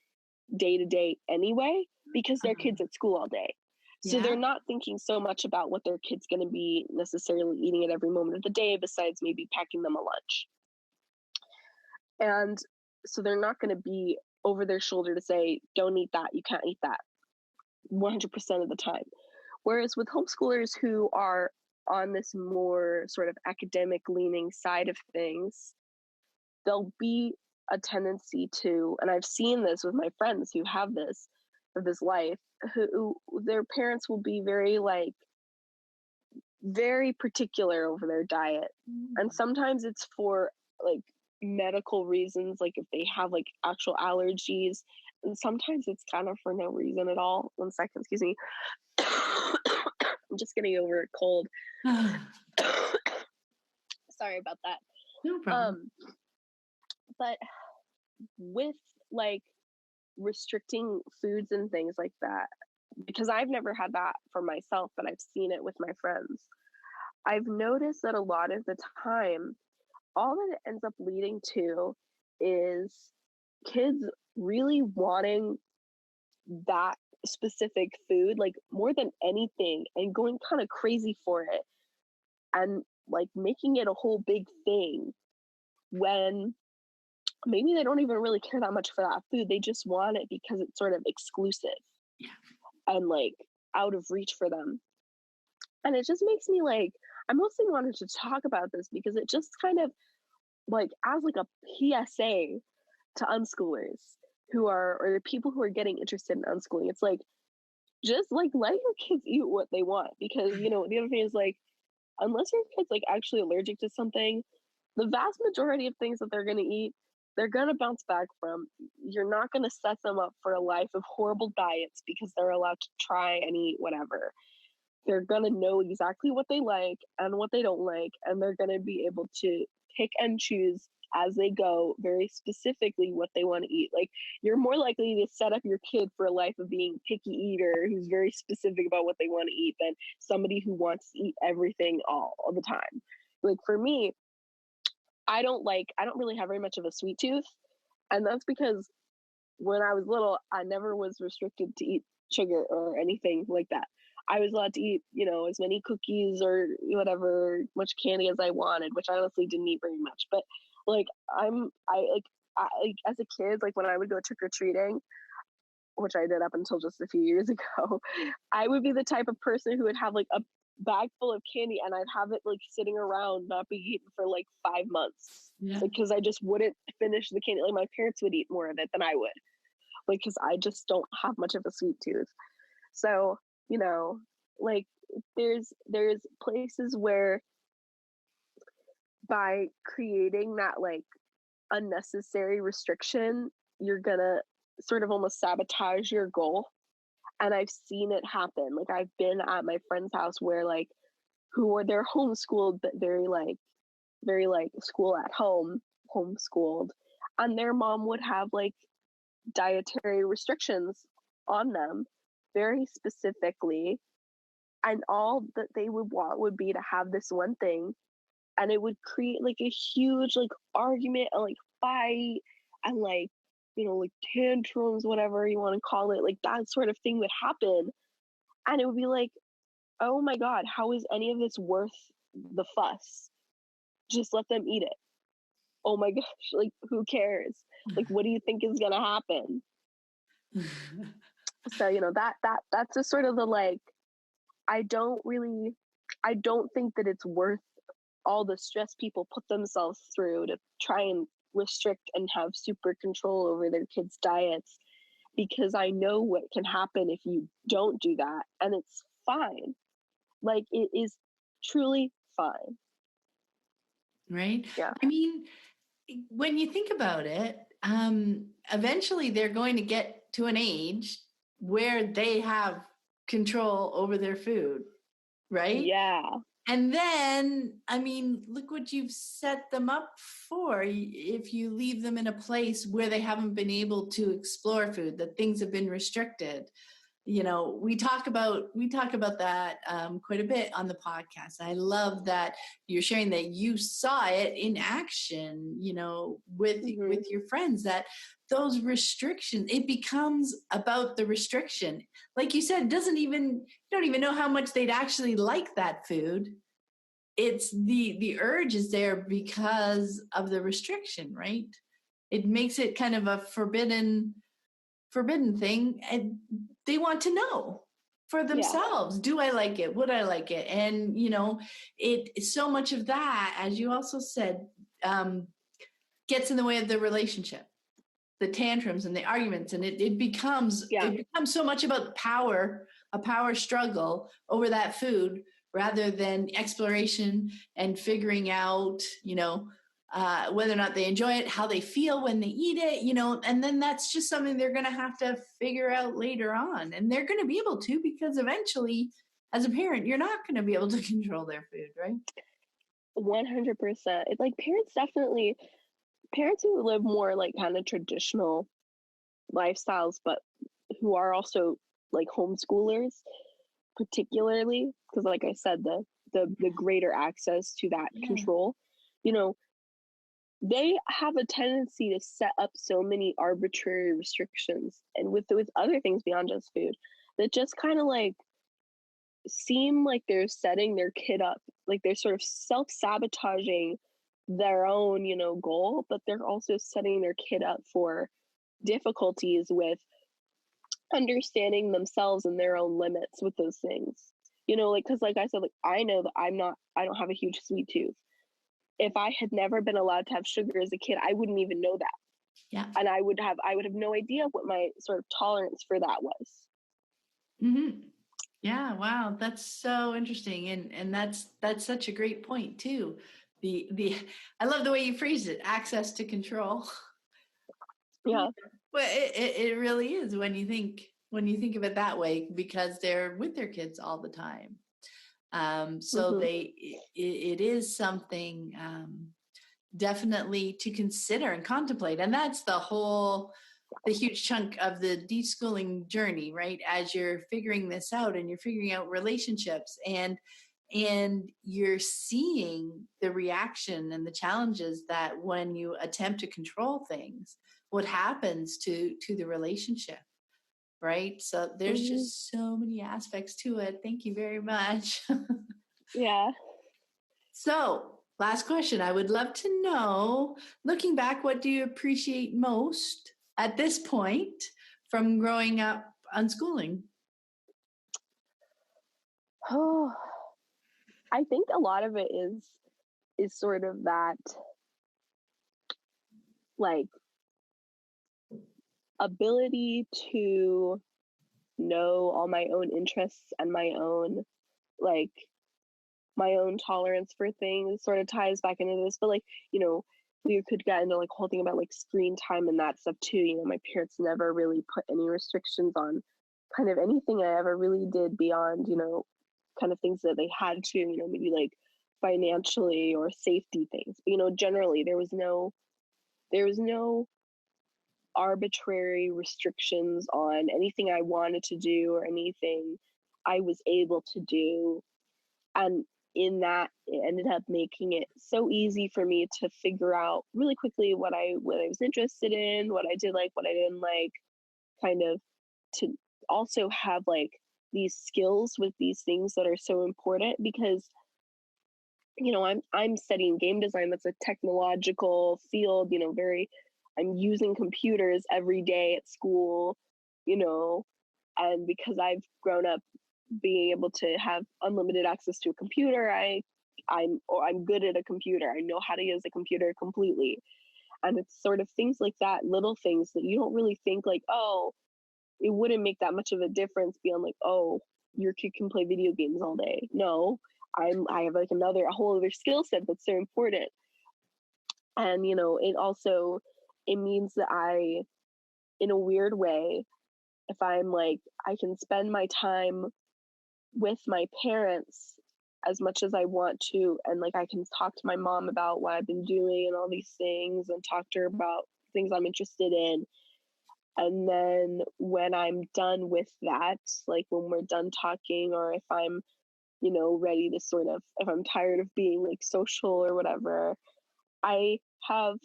day to day anyway, because their kid's at school all day. So they're not thinking so much about what their kid's going to be necessarily eating at every moment of the day, besides maybe packing them a lunch. And so they're not going to be over their shoulder to say, don't eat that, you can't eat that 100% of the time. Whereas with homeschoolers who are on this more sort of academic leaning side of things, there'll be a tendency to, and I've seen this with my friends who have this life, who their parents will be very particular over their diet. And sometimes it's for like medical reasons, like if they have like actual allergies, and sometimes it's kind of for no reason at all. 1 second, excuse me. I'm just getting over a cold. Sorry about that. No problem. But with like restricting foods and things like that, because I've never had that for myself, but I've seen it with my friends, I've noticed that a lot of the time, all that it ends up leading to is kids really wanting that specific food, like more than anything, and going kind of crazy for it, and like making it a whole big thing, when maybe they don't even really care that much for that food. They just want it because it's sort of exclusive and like out of reach for them. And it just makes me like, I mostly wanted to talk about this because it just kind of like as like a PSA to unschoolers who are, or the people who are getting interested in unschooling. It's like, just like let your kids eat what they want, because the other thing is like, unless your kid's like actually allergic to something, the vast majority of things that they're going to eat, they're going to bounce back from. You're not going to set them up for a life of horrible diets because they're allowed to try and eat whatever. They're going to know exactly what they like and what they don't like, and they're going to be able to pick and choose as they go very specifically what they want to eat. Like, you're more likely to set up your kid for a life of being a picky eater who's very specific about what they want to eat than somebody who wants to eat everything all the time. Like, for me, I don't really have very much of a sweet tooth, and that's because when I was little, I never was restricted to eat sugar or anything like that. I was allowed to eat, as many cookies or whatever, much candy as I wanted, which I honestly didn't eat very much. But like, as a kid, like when I would go trick or treating, which I did up until just a few years ago, I would be the type of person who would have like a bag full of candy and I'd have it like sitting around, not be eaten for like 5 months. Yeah. Because I just wouldn't finish the candy. Like, my parents would eat more of it than I would. Like, because I just don't have much of a sweet tooth. So, like, there's places where by creating that like unnecessary restriction, you're gonna sort of almost sabotage your goal. And I've seen it happen. Like, I've been at my friend's house where like they're homeschooled, but very like school at home, homeschooled, and their mom would have like dietary restrictions on them very specifically, and all that they would want would be to have this one thing, and it would create like a huge like argument and like fight and like like tantrums, whatever you want to call it, like that sort of thing would happen. And it would be like, oh my god, how is any of this worth the fuss? Just let them eat it. Oh my gosh, like, who cares? Like, what do you think is gonna happen? So that's just sort of the like, I don't think that it's worth all the stress people put themselves through to try and restrict and have super control over their kids' diets, because I know what can happen if you don't do that, and it's fine. Like, it is truly fine. Right? Yeah. I mean, when you think about it, eventually they're going to get to an age where they have control over their food, right? Yeah. And then, I mean, look what you've set them up for. If you leave them in a place where they haven't been able to explore food, that things have been restricted. We talk about that quite a bit on the podcast. I love that you're sharing that you saw it in action, with your friends, that those restrictions, it becomes about the restriction. Like you said, you don't even know how much they'd actually like that food. It's the urge is there because of the restriction, right? It makes it kind of a forbidden thing, and they want to know for themselves. Yeah. Do I like it? Would I like it? And it so much of that, as you also said, gets in the way of the relationship, the tantrums and the arguments, and it becomes so much about a power struggle over that food, rather than exploration and figuring out whether or not they enjoy it, how they feel when they eat it, and then that's just something they're going to have to figure out later on. And they're going to be able to, because eventually, as a parent, you're not going to be able to control their food, right? 100%. It's like parents who live more like kind of traditional lifestyles, but who are also like homeschoolers, particularly, because like I said, the greater access to that control, they have a tendency to set up so many arbitrary restrictions, and with other things beyond just food, that just kind of like seem like they're setting their kid up, like they're sort of self-sabotaging their own, goal, but they're also setting their kid up for difficulties with understanding themselves and their own limits with those things. like, because like I said, like, I know that I don't have a huge sweet tooth. If I had never been allowed to have sugar as a kid, I wouldn't even know that. Yeah. And I would have no idea what my sort of tolerance for that was. Mm-hmm. Yeah. Wow. That's so interesting. And that's such a great point too. I love the way you phrase it, access to control. Yeah. But it really is when you think of it that way, because they're with their kids all the time. So Mm-hmm. it is something definitely to consider and contemplate. And that's the huge chunk of the deschooling journey, right? As you're figuring this out and you're figuring out relationships and you're seeing the reaction and the challenges that when you attempt to control things, what happens to the relationship, right? So there's Mm-hmm. just so many aspects to it. Thank you very much. Yeah. So, last question. I would love to know, looking back, what do you appreciate most at this point from growing up unschooling? Oh, I think a lot of it is sort of that, like, ability to know all my own interests and like my own tolerance for things sort of ties back into this. But like, we could get into like whole thing about like screen time and that stuff too. My parents never really put any restrictions on kind of anything I ever really did beyond, kind of things that they had to, maybe like financially or safety things. But generally there was no arbitrary restrictions on anything I wanted to do or anything I was able to do. And in that, it ended up making it so easy for me to figure out really quickly what I was interested in, what I did like, what I didn't like, kind of to also have like these skills with these things that are so important because I'm studying game design. That's a technological field, I'm using computers every day at school, and because I've grown up being able to have unlimited access to a computer, I'm good at a computer. I know how to use a computer completely. And it's sort of things like that, little things that you don't really think like, oh, it wouldn't make that much of a difference beyond like, oh, your kid can play video games all day. No, I have like a whole other skill set that's so important. And it means that in a weird way, if I'm like, I can spend my time with my parents as much as I want to, and like I can talk to my mom about what I've been doing and all these things, and talk to her about things I'm interested in. And then when I'm done with that, like when we're done talking, or if I'm, ready to sort of, if I'm tired of being like social or whatever, I have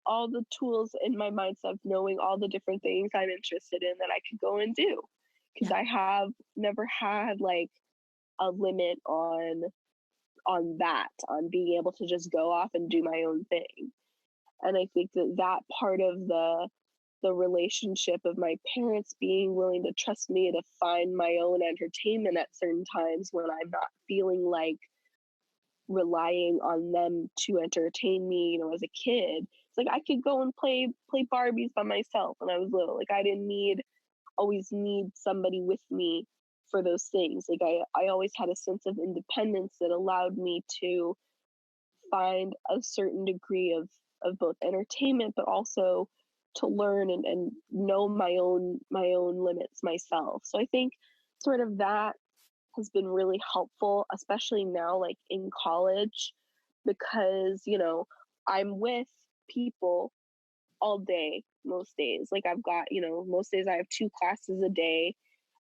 all the tools in my mindset of knowing all the different things I'm interested in that I could go and do. Because Yeah. I have never had like a limit on being able to just go off and do my own thing. And I think that part of the relationship of my parents being willing to trust me to find my own entertainment at certain times when I'm not feeling like relying on them to entertain me, as a kid. It's like I could go and play Barbies by myself when I was little. Like I didn't always need somebody with me for those things. Like I always had a sense of independence that allowed me to find a certain degree of both entertainment, but also to learn and know my own limits myself. So I think sort of that has been really helpful, especially now, like in college, because, I'm with people all day, most days. Like I've got, most days I have 2 classes a day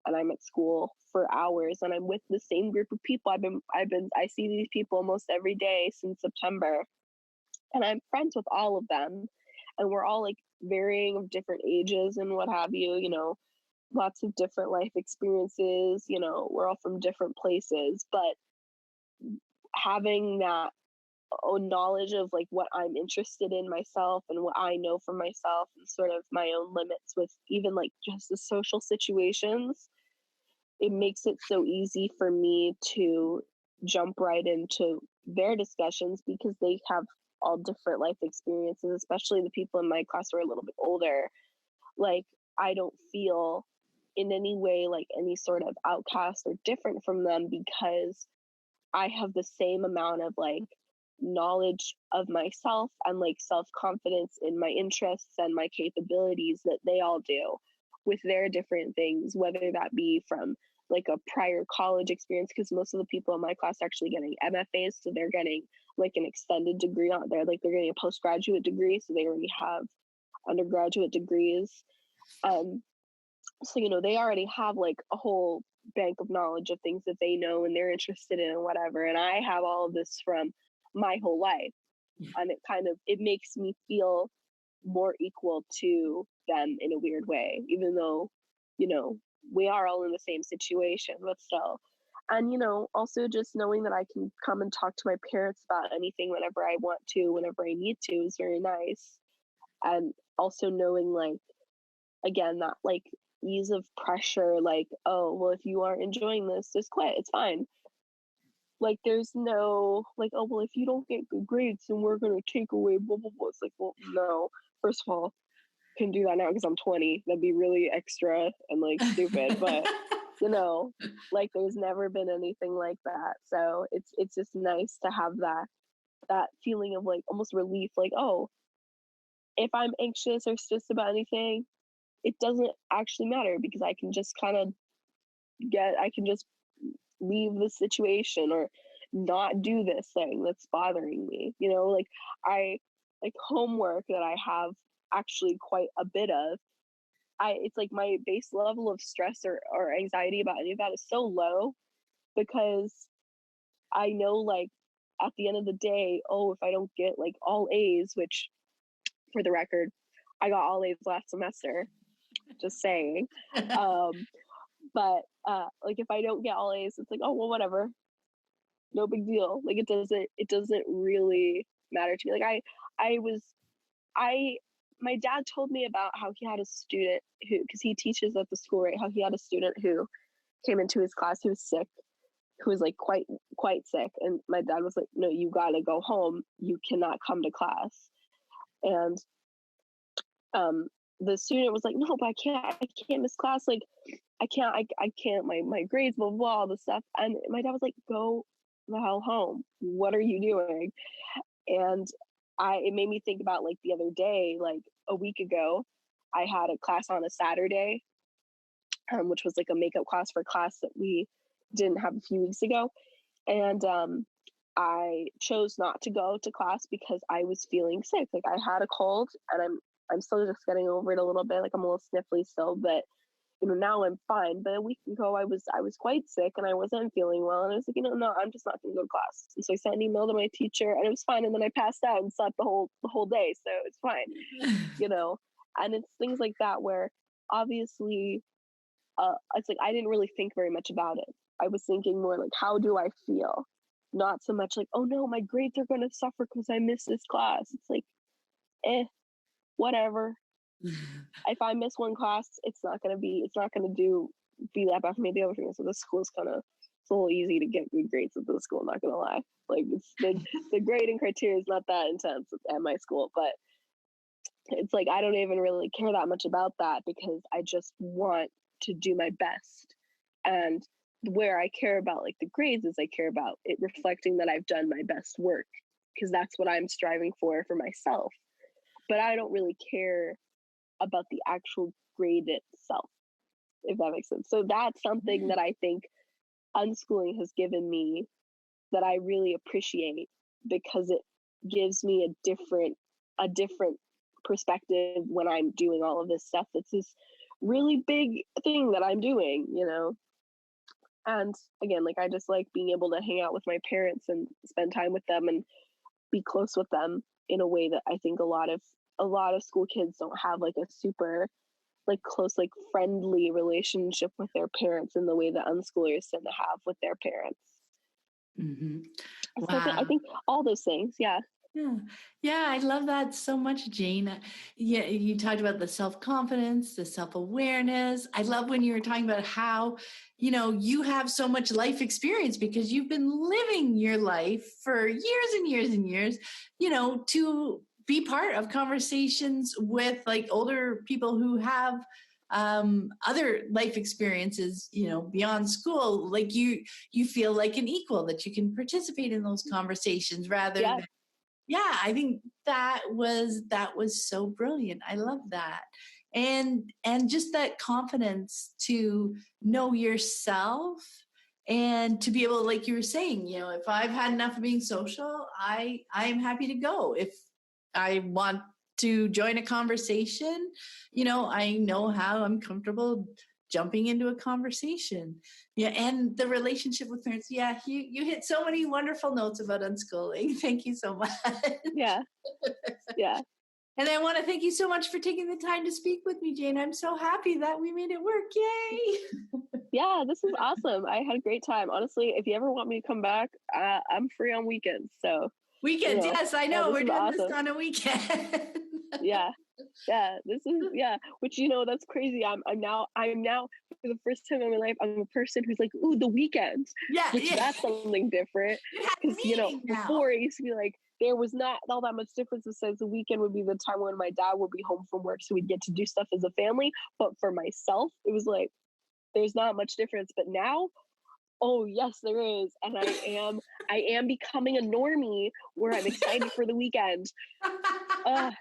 and I'm at school for hours and I'm with the same group of people. I see these people almost every day since September, and I'm friends with all of them. And we're all like varying of different ages and what have you, lots of different life experiences, we're all from different places, but having that knowledge of like what I'm interested in myself and what I know for myself and sort of my own limits with even like just the social situations it makes it so easy for me to jump right into their discussions because they have all different life experiences, especially the people in my class who are a little bit older. Like, I don't feel in any way like any sort of outcast or different from them because I have the same amount of like knowledge of myself and like self-confidence in my interests and my capabilities that they all do with their different things, whether that be from like a prior college experience, because most of the people in my class are actually getting MFAs, so they're getting like an extended degree on there, like they're getting a postgraduate degree, so they already have undergraduate degrees. So, you know, they already have like a whole bank of knowledge of things that they know and they're interested in and whatever. And I have all of this from my whole life. And it makes me feel more equal to them in a weird way, even though, you know, we are all in the same situation, but still. And, you know, also just knowing that I can come and talk to my parents about anything whenever I want to, whenever I need to is very nice. And also knowing like, again, that like ease of pressure, like, oh, well, if you aren't enjoying this, just quit. It's fine. Like, there's no, like, oh, well, if you don't get good grades, then we're going to take away blah, blah, blah. It's like, well, no. First of all, can do that now because I'm 20. That'd be really extra and, like, stupid. But, you know, like, there's never been anything like that. So it's just nice to have that feeling of, like, almost relief. Like, oh, if I'm anxious or stressed about anything, it doesn't actually matter because I can just I can just leave the situation or not do this thing that's bothering me. You know, like like homework that I have actually quite a bit of. It's like my base level of stress or anxiety about any of that is so low because I know like at the end of the day, oh, if I don't get like all A's, which for the record, I got all A's last semester, just saying. But like if I don't get all A's, it's like, oh well, whatever, no big deal. Like it doesn't really matter to me. Like my dad told me about how he had a student who, because he teaches at the school, right? How he had a student who came into his class who was sick, who was like quite sick, and my dad was like, no, you gotta go home. You cannot come to class. And the student was like, no, but I can't miss class. Like, I can't, my grades, blah, blah, blah, all this stuff. And my dad was like, go the hell home. What are you doing? And it made me think about like the other day, like a week ago, I had a class on a Saturday, which was like a makeup class for class that we didn't have a few weeks ago. And I chose not to go to class because I was feeling sick. Like I had a cold and I'm still just getting over it a little bit. Like I'm a little sniffly still, but you know, now I'm fine. But a week ago I was quite sick and I wasn't feeling well. And I was like, you know, no, I'm just not gonna go to class. And so I sent an email to my teacher and it was fine. And then I passed out and slept the whole day. So it's fine. You know, and it's things like that where obviously it's like I didn't really think very much about it. I was thinking more like, how do I feel? Not so much like, oh no, my grades are gonna suffer because I missed this class. It's like, whatever. If I miss one class, it's not gonna be that bad for me. The other thing is, so the school's it's a little easy to get good grades at the school. Not gonna lie, like it's the grading criteria is not that intense at my school, but it's like I don't even really care that much about that because I just want to do my best. And where I care about like the grades is I care about it reflecting that I've done my best work because that's what I'm striving for myself. But I don't really care about the actual grade itself, if that makes sense. So that's something that I think unschooling has given me that I really appreciate because it gives me a different perspective when I'm doing all of this stuff. It's this really big thing that I'm doing, you know? And again, like I just like being able to hang out with my parents and spend time with them and be close with them in a way that I think a lot of school kids don't have like a super like close, like friendly relationship with their parents in the way that unschoolers tend to have with their parents. Mm-hmm. So Wow. I think all those things, yeah. Yeah. Yeah, I love that so much, Jayn. Yeah, you talked about the self-confidence, the self-awareness. I love when you were talking about how, you have so much life experience because you've been living your life for years and years and years, to be part of conversations with like older people who have other life experiences, beyond school. Like you feel like an equal, that you can participate in those conversations rather Yeah. than, yeah, I think that was so brilliant. I love that. And just that confidence to know yourself and to be able, like you were saying, if I've had enough of being social, I'm happy to go. If I want to join a conversation, I know how I'm comfortable jumping into a conversation. Yeah, and the relationship with parents. Yeah, you hit so many wonderful notes about unschooling. Thank you so much. Yeah. Yeah. And I want to thank you so much for taking the time to speak with me, Jayn. I'm so happy that we made it work. Yay! Yeah, this is awesome. I had a great time. Honestly, if you ever want me to come back, I'm free on weekends. So, Weekends, yes, I know. this We're is doing this awesome. on a weekend. Yeah. Yeah, this is which that's crazy. I'm now for the first time in my life, I'm a person who's like, ooh, the weekends, Yeah, which yeah. that's something different. You have Because meaning now. before it used to be like there was not all that much difference besides the weekend would be the time when my dad would be home from work, so we'd get to do stuff as a family. But for myself, it was like there's not much difference. But now, oh yes, there is, and I am becoming a normie where I'm excited for the weekend. Uh,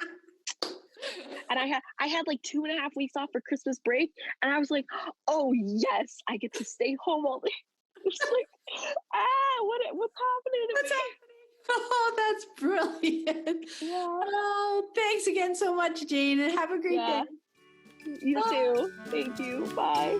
and I had like 2.5 weeks off for Christmas break, and I was like, oh yes, I get to stay home all day. It's like, what's happening to What's me? happening? Oh, that's brilliant. Yeah, Oh, thanks again so much, Jayn, and have a great day. yeah. You Bye. too. Thank you. Bye.